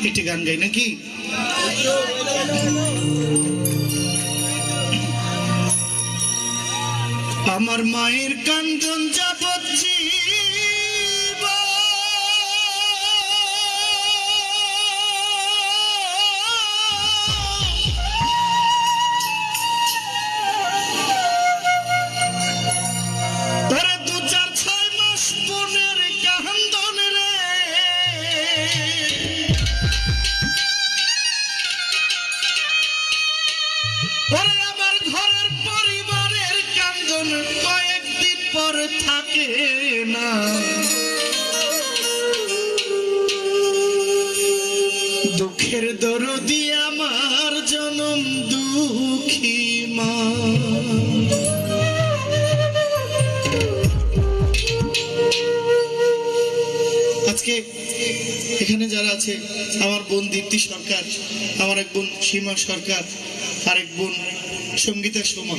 একটি গান গাই নাকি? আমার মায়ের কান্দন যাবজ্জী থাকে না, দুঃখের দরদি আমার জনম দুঃখী মা। আজকে এখানে যারা আছে, আমার বোন দীপ্তি সরকার, আমার এক বোন সীমা সরকার, আরেক বোন সঙ্গীতা সোমা,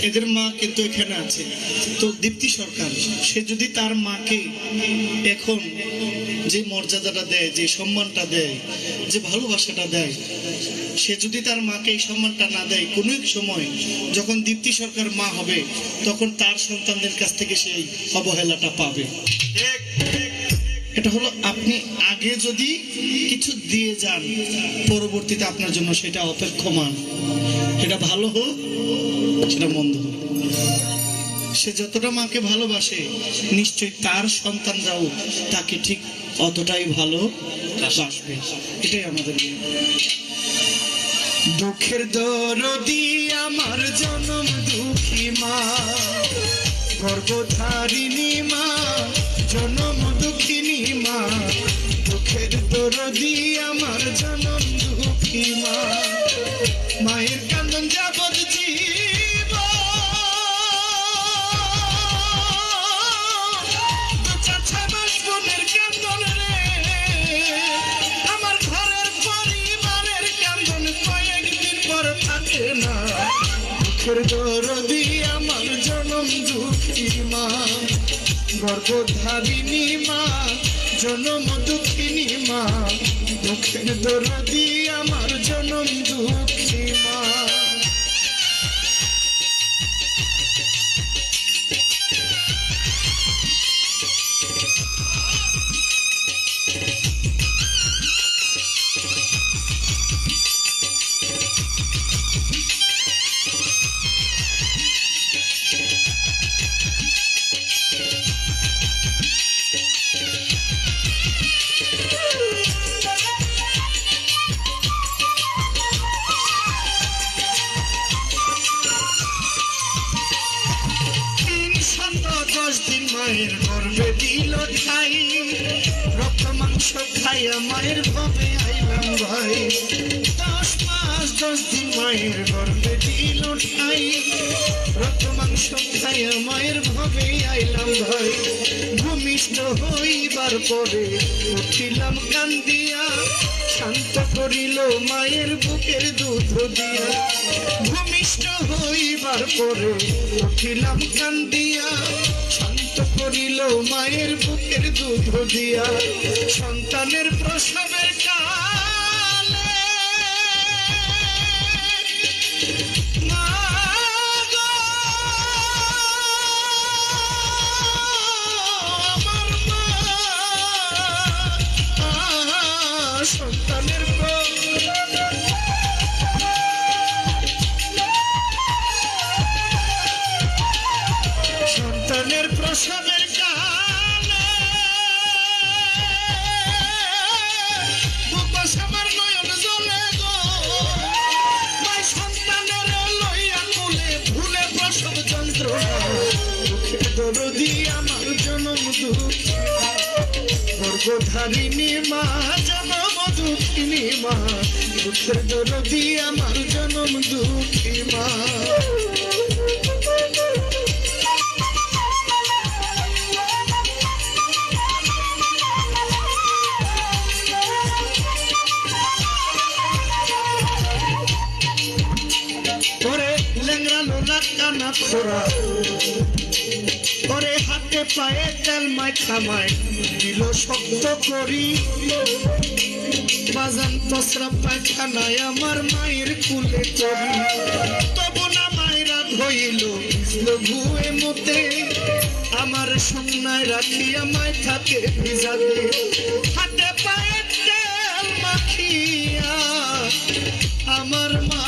এদের মা কিন্তু এখানে আছে। তো দীপ্তি সরকার সে যদি তার মাকে এখন যে মর্যাদাটা দেয়, যে সম্মানটা দেয়, যে ভালোবাসাটা দেয়, সে যদি তার মাকে এই সম্মানটা না দেয়, কোনো এক সময় যখন দীপ্তি সরকার মা হবে তখন তার সন্তানদের কাছ থেকে সেই অবহেলাটা পাবে। এটা হলো, আপনি আগে যদি কিছু দিয়ে যান, পরবর্তীতে আপনার জন্য সেটা অপেক্ষমান। এটা ভালো হোক, সেটা মন্দ হোক, সে যতটা মাকে ভালোবাসে নিশ্চয়ই তার সন্তানরাও তাকে ঠিক অতটাই ভালোবাসবে। এটাই আমাদের। দুঃখের দরদি আমার জনম দুঃখী মা, গর্ভধারিণী মা, জনম দুঃখিনী মা, দুঃখের দরদি আমার জনম দুঃখী মা। মায়ের কান্দন যাবজ্জী বোনের কান্দন রে, আমার ঘরের পরিবারের কান্দন কয়েকদিন পর থাকে না। দুঃখের দরদি আমার জনম দুঃখী মা, গর্ভধারিণী মা, জনম দুঃখিনী মা, দুঃখের দরদি আমার জনম দুঃখী মা। মায়ের গর্ভে দিল ঠাই, রক্ত মাংস খাইয়া মায়ের ভবে আইলাম ভাই। 10 মাস 10 দিন মায়ের গর্ভে দিল ঠাই, রক্ত মাংস খাইয়া মায়ের ভবে আইলাম ভাই। ভূমিষ্ঠ হইবার পরে উঠিলাম কান্দিয়া, শান্ত করিল মায়ের বুকের দুধ দিয়া। ভূমিষ্ঠ হইবার পরে উঠিলাম কান্দিয়া, শান্ত করিল মায়ের বুকের দুধ দিয়া। সন্তানের প্রসবের কালে মা গো, আমার মা, সন্তানের সন্তানের প্রসবের কালে বুক আমার নয়ন জ্বলে গো, মাই সন্তানের লইয়া কোলে ভুলে প্রসব যন্ত্রণা। দুঃখের দরদি আমার জনম দুঃখী, গর্ভধারিণী মা, জনম দুঃখিনী মা, দুঃখের দরদি আমার জনম দুঃখী মা। ওরে হাতে পায়ে তেল মাই খামায় দিল শক্ত করি, বাজান প্রস্রাব পায়খানায় আমার মায়ের কুলে করি, তবু না মায়েরা ধইল ঘুয়ে মতে, আমার সুন্নায় রাখি আমায় থাকে ভিজাতে, হাতে পায়ে তেল মাখিয়া আমার মা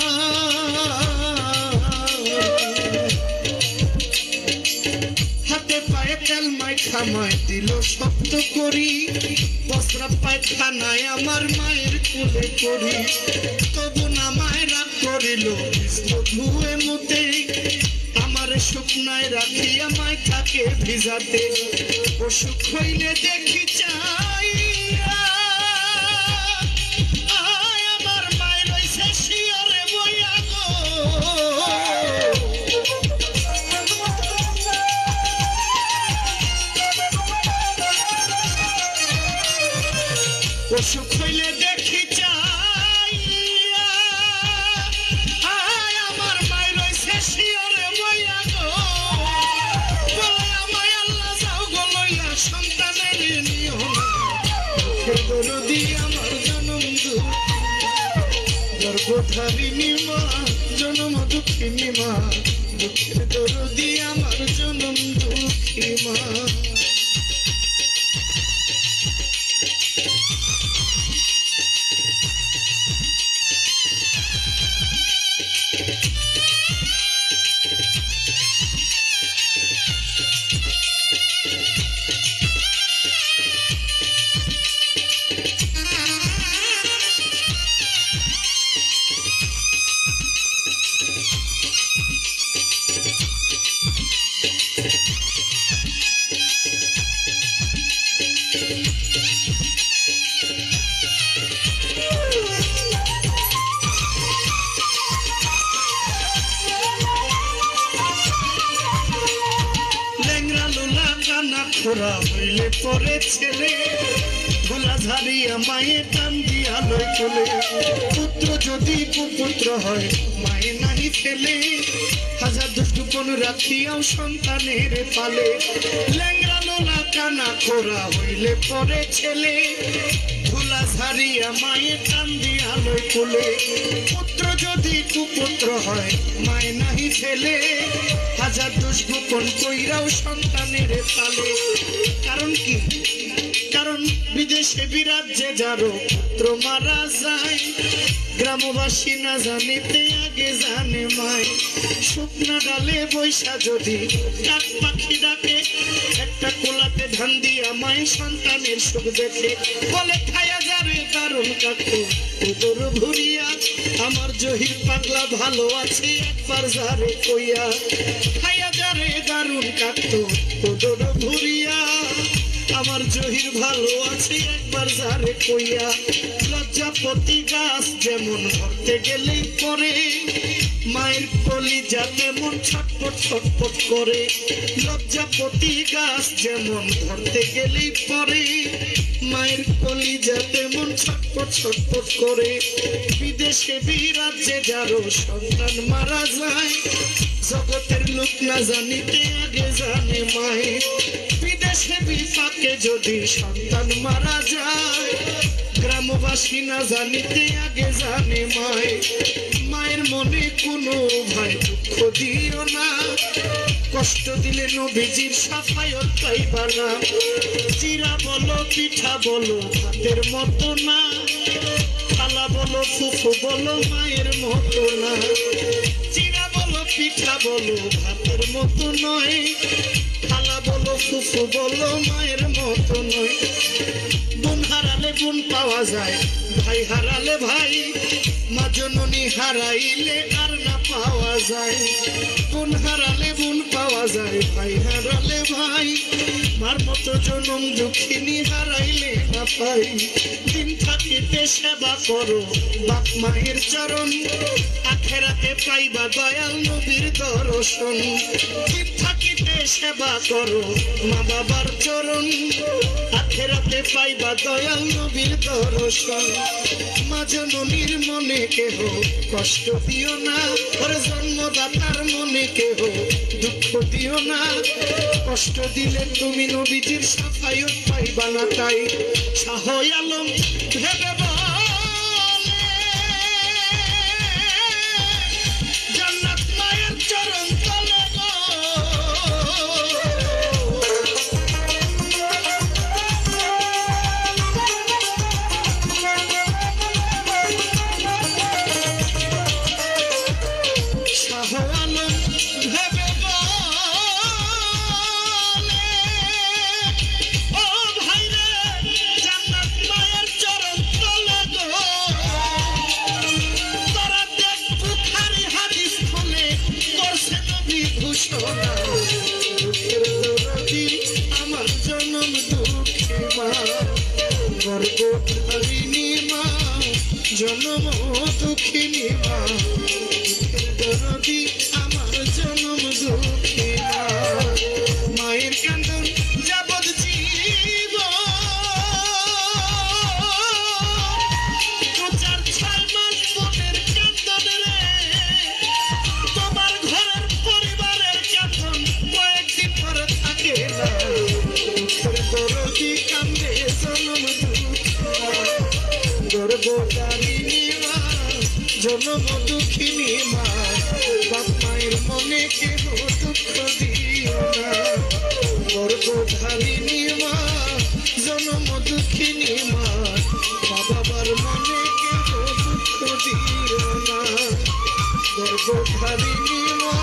হাতে পায়ে তেল মাখামায় দিল শব্দ করি, প্রস্রাব পায়খানায় আমার মায়ের কোলে করি, তবু না মায়ের রাগ করিল ধুয়ে মুতে, আমার শুকনায় রাখি আমায় থাকে ভিজাতে, অসুখ হইলে দেখি চাই আমার মায়ের রইছে শিয়রে বইয়া গো, অসুখ হইলে দেখি চাই আমার মায়ের রইছে শিয়রে বইয়া গো, বলে আমায় আল্লাহ যাও গো লইয়া সন্তানের নিও দরদি আমার জনম গর্ভধারিণী মা, জনম দুঃখিনী মা, দুঃখের দরদি আমার জনম দুঃখী মা। খোরা হইলে পরে ছেলে, ভোলা ঝাড়িয়া মায়ে টান দিয়া লই চলে, পুত্র যদি কুপুত্র হয় মায়ে নাহি ফেলে, হাজার দুষ্টুপন রাখিয়াও সন্তানের পালে, ল্যাংরা লোলা কানা খোরা হইলে পরে ছেলে, ভোলা ঝাড়িয়া মায়ে টান দিয়া লই চলে, পুত্র যদি কুপুত্র হয় মায়ে নাহি ফেলে, হাজার দোষ গোপন কইরাও সন্তানের পালে। কারণ কি? কারণ বিদেশে বিরাজ্যে যারো পুত্র মারা যায়, গ্রামবাসী না জানিতে আগে জানে মায়, শুকনা ডালে বৈশা যদি ডাক পাখি ডাকে, একটা কোলাতে ধান দিয়া মায় সন্তানের সুখ দেখে, বলে খায়া যারে কারণ কাকু উদর ভুরিয়া, আমার জহির পাগলা ভালো আছে একবার যারে কইয়া, খায়া যারে দারুণ কাকু উদর ভুরিয়া, আমার জহির ভালো আছে একবার যারে কইয়া, লজ্জাপতি গাছ যেমন ধরতে গেলেই পরে, মায়ের কলিজা তেমন ছটপট ছটপট করে, লজ্জাপতি গাছ যেমন ধরতে গেলেই পরে, মায়ের কলিজা তেমন ছটপট ছটপট করে, বিদেশে বিরাজ্যে যারো সন্তান মারা যায়, জগতের লোক না জানিতে আগে জানে মায়ে, বিদেশে বিপাকে যদি সন্তান মারা যায়, গ্রামবাসী না জানিতে আগে জানে মায়ে, মায়ের মনে কোনো ভয় দুঃখ দিও না, কষ্ট দিলে নবীজির সাফায়ত পাইবা না, চিরা বলো পিঠা বলো ভাতের মতো না, খালা বলো ফুফু বলো মায়ের মতো না, চিরা বলো পিঠা বলো ভাতের মতো নয়, খালা বলো ফুফু বলো মায়ের মতো নয়, বোন হারালে বোন পাওয়া যায়, ভাই হারালে ভাই, মা জননী হারাইলে আর না পাওয়া যায়, বোন হারালে বোন পাওয়া যায়, ভাই হারালে ভাই, মার মতো জনম দুঃখিনী হারাইলে না পাই, দিন থাকিতে সেবা করো বাপ মায়ের চরণ, আখেরাতে পাইবা দয়াল নবীর দর্শন, দিন থাকিতে সেবা করো মা বাবার চরণ, আখেরাতে পাইবা দয়াল নবীর দর্শন, মা জননীর মনে কেহ কষ্ট দিও না, ওরে জন্মদাতার মনে কেহ দুঃখ দিও না, কষ্ট দিলে তুমি নবীজির সাফায়ত পাইবা না, তাই শাহ আলম ভেবে জনম দুঃখিনী মা, দুঃখের দরদি আমার জনম দুঃখী মা। মায়ের কান্দন যাবৎ জীবন, 4-6 মাস বোনের কান্দন রে, তোমার ঘরের পরিবারের কান্দন কয়েকদিন পর থাকে না। দুঃখের দরদি কান্দে জনম দুঃখী মা, গর্ভধারিণী মা, জনম দুঃখিনী মা। বাপ মায়ের মনে কেহ দুঃখ দিও না। গর্ভধারিণী মা, জনম দুঃখিনী মা, মা বাবার মনে কেহ দুঃখ দিও না। গর্ভধারিণী মা,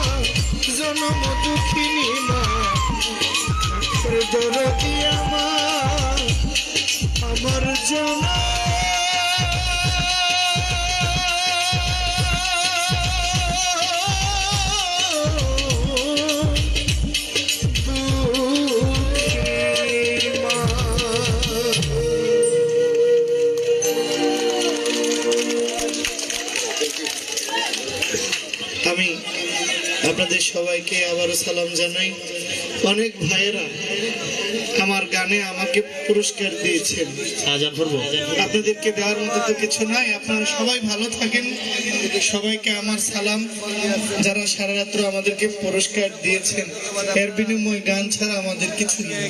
জনম দুঃখিনী মা, দরদি আমার জনম আমি আপনাদের সবাইকে আবারও সালাম জানাই। অনেক ভাইয়েরা আমার গানে আমাকে পুরস্কার দিয়েছেন, আপনাদেরকে দেওয়ার মতো তো কিছু নাই। আপনারা সবাই ভালো থাকেন, সবাইকে আমার সালাম। যারা সারা রাত্র আমাদেরকে পুরস্কার দিয়েছেন, এর বিনিময়ে গান ছাড়া আমাদের কিছু নেই।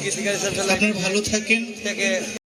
আপনারা ভালো থাকেন।